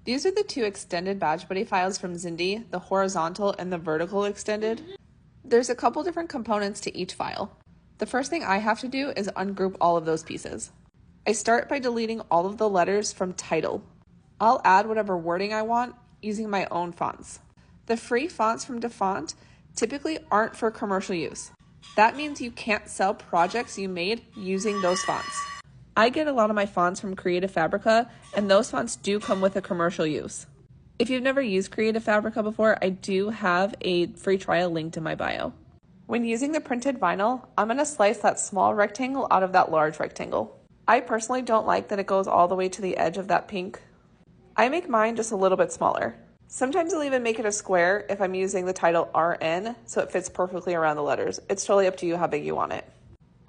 These are the two extended Badge Buddy files from Zindee, the horizontal and the vertical extended. There's a couple different components to each file. The first thing I have to do is ungroup all of those pieces. I start by deleting all of the letters from title. I'll add whatever wording I want using my own fonts. The free fonts from DaFont typically aren't for commercial use. That means you can't sell projects you made using those fonts. I get a lot of my fonts from Creative Fabrica, and those fonts do come with a commercial use. If you've never used Creative Fabrica before, I do have a free trial linked in my bio. When using the printed vinyl, I'm going to slice that small rectangle out of that large rectangle. I personally don't like that it goes all the way to the edge of that pink. I make mine just a little bit smaller. Sometimes I'll even make it a square if I'm using the title RN, so it fits perfectly around the letters. It's totally up to you how big you want it.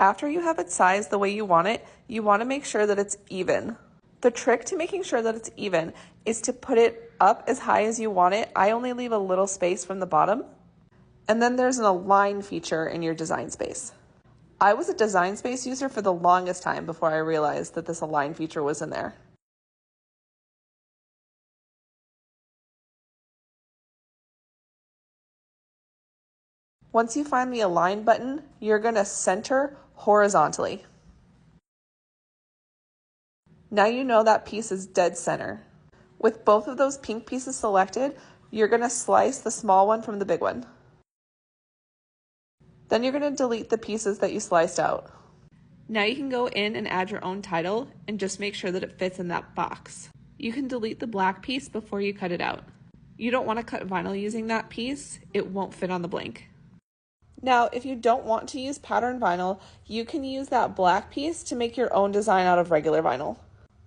After you have it sized the way you want to make sure that it's even. The trick to making sure that it's even is to put it up as high as you want it. I only leave a little space from the bottom. And then there's an align feature in your design space. I was a design space user for the longest time before I realized that this align feature was in there. Once you find the align button, you're going to center horizontally. Now you know that piece is dead center. With both of those pink pieces selected, you're going to slice the small one from the big one. Then you're going to delete the pieces that you sliced out. Now you can go in and add your own title and just make sure that it fits in that box. You can delete the black piece before you cut it out. You don't want to cut vinyl using that piece, it won't fit on the blank. Now, if you don't want to use pattern vinyl, you can use that black piece to make your own design out of regular vinyl.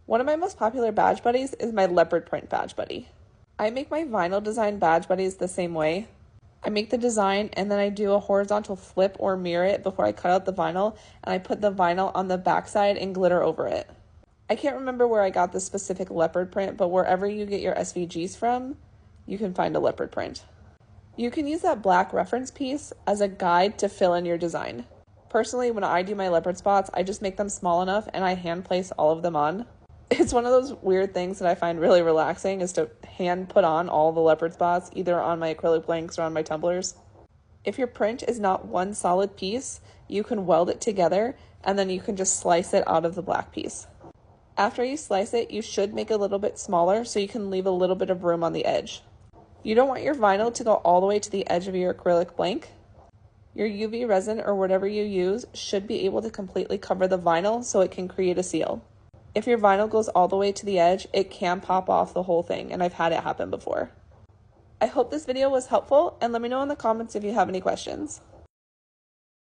One of my most popular Badge Buddies is my leopard print Badge Buddy. I make my vinyl design Badge Buddies the same way. I make the design and then I do a horizontal flip or mirror it before I cut out the vinyl, and I put the vinyl on the backside and glitter over it. I can't remember where I got the specific leopard print, but wherever you get your SVGs from, you can find a leopard print. You can use that black reference piece as a guide to fill in your design. Personally, when I do my leopard spots, I just make them small enough and I hand place all of them on. It's one of those weird things that I find really relaxing, is to hand put on all the leopard spots, either on my acrylic blanks or on my tumblers. If your print is not one solid piece, you can weld it together and then you can just slice it out of the black piece. After you slice it, you should make it a little bit smaller so you can leave a little bit of room on the edge. You don't want your vinyl to go all the way to the edge of your acrylic blank. Your UV resin or whatever you use should be able to completely cover the vinyl so it can create a seal. If your vinyl goes all the way to the edge, it can pop off the whole thing, and I've had it happen before. I hope this video was helpful, and let me know in the comments if you have any questions.